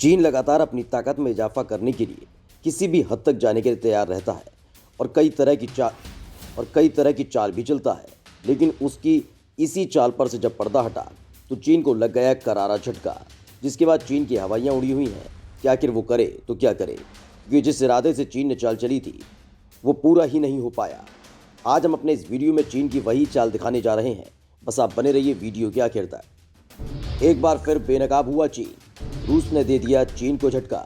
चीन लगातार अपनी ताकत में इजाफा करने के लिए किसी भी हद तक जाने के लिए तैयार रहता है और कई तरह की चाल भी चलता है। लेकिन उसकी इसी चाल पर से जब पर्दा हटा तो चीन को लग गया करारा झटका, जिसके बाद चीन की हवाइयाँ उड़ी हुई हैं कि आखिर वो करे तो क्या करे, क्योंकि जिस इरादे से चीन ने चाल चली थी वो पूरा ही नहीं हो पाया। आज हम अपने इस वीडियो में चीन की वही चाल दिखाने जा रहे हैं। बस आप बने रहिए वीडियो के आखिर तक। एक बार फिर बेनकाब हुआ चीन, रूस ने दे दिया चीन को झटका।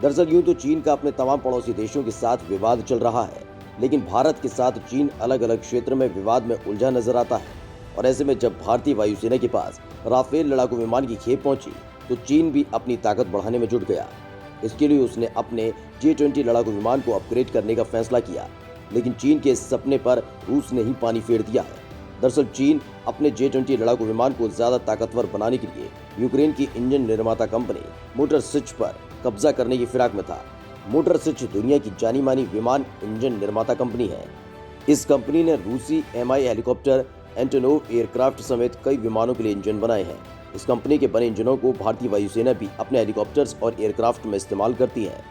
दरअसल यूं तो चीन का अपने तमाम पड़ोसी देशों के साथ विवाद चल रहा है, लेकिन भारत के साथ चीन अलग अलग क्षेत्र में विवाद में उलझा नजर आता है। और ऐसे में जब भारतीय वायुसेना के पास राफेल लड़ाकू विमान की खेप पहुंची तो चीन भी अपनी ताकत बढ़ाने में जुट गया। इसके लिए उसने अपने J-20 लड़ाकू विमान को अपग्रेड करने का फैसला किया, लेकिन चीन के इस सपने पर रूस ने ही पानी फेर दिया है। दरअसल चीन अपने J-20 लड़ाकू विमान को ज्यादा ताकतवर बनाने के लिए यूक्रेन की इंजन निर्माता कंपनी मोटर सिच पर कब्जा करने की फिराक में था। मोटर सिच दुनिया की जानी मानी विमान इंजन निर्माता कंपनी है। इस कंपनी ने रूसी MI हेलीकॉप्टर, एंटोनोव एयरक्राफ्ट समेत कई विमानों के लिए इंजन बनाए हैं। इस कंपनी के बने इंजनों को भारतीय वायुसेना भी अपने हेलीकॉप्टर्स और एयरक्राफ्ट में इस्तेमाल करती है।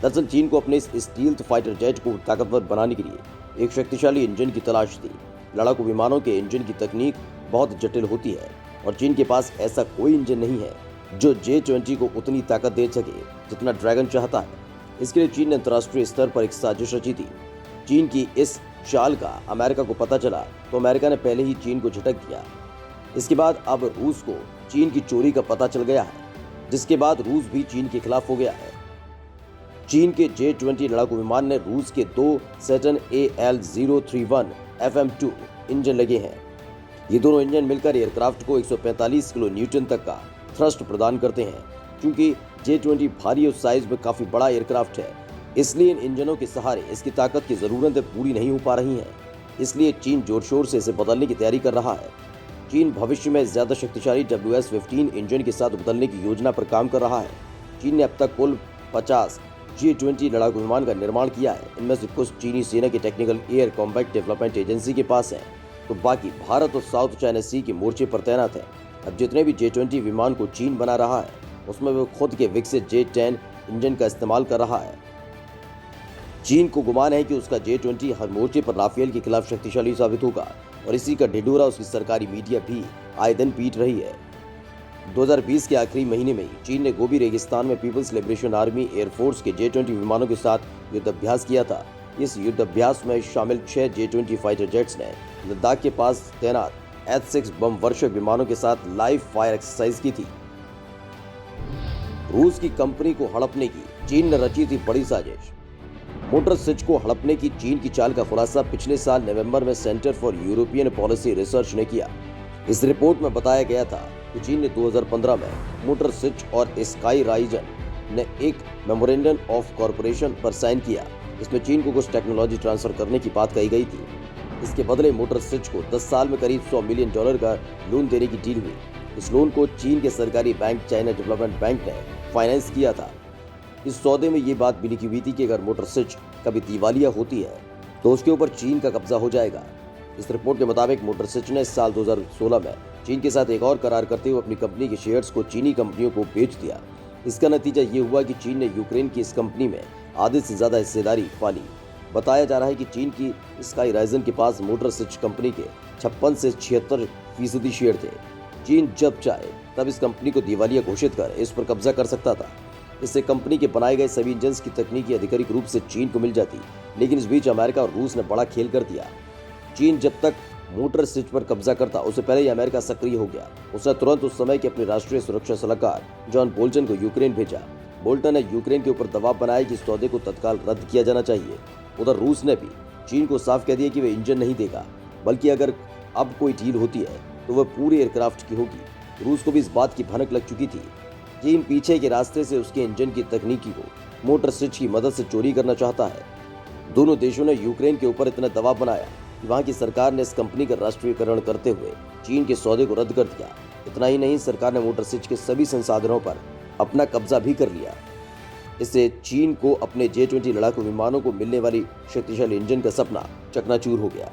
दरअसल चीन को अपने इस स्टील्थ फाइटर जेट को ताकतवर बनाने के लिए एक शक्तिशाली इंजन की तलाश थी। लड़ाकू विमानों के इंजन की तकनीक बहुत जटिल होती है और चीन के पास ऐसा कोई इंजन नहीं है जो J-20 को उतनी ताकत दे सके जितना ड्रैगन चाहता है। इसके लिए चीन ने अंतर्राष्ट्रीय स्तर पर एक साजिश रची थी। चीन की इस चाल का अमेरिका को पता चला तो अमेरिका ने पहले ही चीन को झटक दिया। इसके बाद अब रूस को चीन की चोरी का पता चल गया है, जिसके बाद रूस भी चीन के खिलाफ हो गया है। चीन के J-20 लड़ाकू विमान ने रूस के 2 सैटर्न AL-031 FM2 इंजन लगे हैं। ये दोनों इंजन मिलकर एयरक्राफ्ट को 145 किलो न्यूटन तक का थ्रस्ट प्रदान करते हैं। क्योंकि J-20 भारी और साइज में काफी बड़ा एयरक्राफ्ट है, इसलिए इन इंजनों के सहारे इसकी ताकत की जरूरतें पूरी नहीं हो पा रही हैं। इसलिए चीन जोर शोर से इसे बदलने की तैयारी कर रहा है। चीन भविष्य में ज्यादा शक्तिशाली WS-15 इंजन के साथ बदलने की योजना पर काम कर रहा है। चीन ने अब तक कुल 50 J-20 लड़ाकू विमान का निर्माण किया है। इनमें से कुछ चीनी सेना की technical air combat development agency के पास है, तो बाकी भारत और साउथ चाइना सी के मोर्चे पर तैनात है। अब जितने भी J-20 विमान को चीन बना रहा है उसमें वो खुद के विकसित J-10 इंजन का इस्तेमाल कर रहा है। चीन को गुमान है कि उसका J-20 हर मोर्चे पर राफेल के खिलाफ शक्तिशाली साबित होगा और इसी का ढिंढोरा उसकी सरकारी मीडिया भी आए दिन पीट रही है। 2020 के आखिरी महीने में ही चीन ने गोबी रेगिस्तान में पीपल्स लिबरेशन आर्मी एयरफोर्स के J-20 विमानों के साथ युद्धाभ्यास किया था। इस युद्धाभ्यास में शामिल 6 J-20 फाइटर जेट्स ने लद्दाख के पास तैनात H-6 बम वर्षक विमानों के साथ लाइव फायर एक्सरसाइज की थी। रूस की कंपनी को हड़पने की चीन ने रची थी बड़ी साजिश। मोटर सिच को हड़पने की चीन की चाल का खुलासा पिछले साल नवंबर में centre for European policy research ने किया। इस रिपोर्ट में बताया गया था कि चीन ने 2015 में मोटर सिच और स्काई राइजन ने एक मेमोरेंडम ऑफ कॉर्पोरेशन पर साइन किया। इसमें चीन को कुछ टेक्नोलॉजी ट्रांसफर करने की बात कही गई थी। इसके बदले मोटर सिच को 10 साल में करीब $100 मिलियन का लोन देने की डील हुई। इस लोन को चीन के सरकारी बैंक चाइना डेवलपमेंट बैंक ने फाइनेंस किया था। इस सौदे में ये बात भी लिखी हुई थी कि अगर मोटर सिच कभी दिवालिया होती है तो उसके ऊपर चीन का कब्जा हो जाएगा। इस रिपोर्ट के मुताबिक मोटर सिच ने इस साल 2016 में चीन के साथ एक और करार करते हुए अपनी कंपनी के शेयर्स को चीनी कंपनियों को बेच दिया। इसका नतीजा ये हुआ कि चीन ने यूक्रेन की इस कंपनी में आधे से ज्यादा हिस्सेदारी पाली। बताया जा रहा है कि चीन की स्काई राइजन के पास मोटर सिच कंपनी के 56 से 76% शेयर थे। चीन जब चाहे तब इस कंपनी को दिवालिया घोषित कर इस पर कब्जा कर सकता था। इससे कंपनी के बनाए गए सभी इंजन की तकनीकी आधिकारिक रूप से चीन को मिल जाती। लेकिन इस बीच अमेरिका और रूस ने बड़ा खेल कर दिया। चीन जब तक मोटर सिच पर कब्जा करता उससे पहले ही अमेरिका सक्रिय हो गया। उसने तुरंत उस समय के अपने राष्ट्रीय सुरक्षा सलाहकार जॉन बोल्टन को यूक्रेन भेजा। बोल्टन ने यूक्रेन के ऊपर दबाव बनाया कि इस सौदे को तत्काल रद्द किया जाना चाहिए। उधर रूस ने भी चीन को साफ कह दिया कि वह इंजन नहीं देगा, बल्कि अगर अब कोई डील होती है तो वह पूरे एयरक्राफ्ट की होगी। रूस को भी इस बात की भनक लग चुकी थी। चीन पीछे के रास्ते से उसके इंजन की तकनीकी को मोटर सिच की मदद से चोरी करना चाहता है। दोनों देशों ने यूक्रेन के ऊपर इतना दबाव बनाया कि वहां की सरकार ने इस कंपनी का राष्ट्रीयकरण करते हुए चीन के सौदे को रद्द कर दिया। इतना ही नहीं, सरकार ने मोटर सिच के सभी संसाधनों पर अपना कब्जा भी कर लिया। इससे चीन को अपने J-20 लड़ाकू विमानों को मिलने वाली शक्तिशाली इंजन का सपना चकनाचूर हो गया।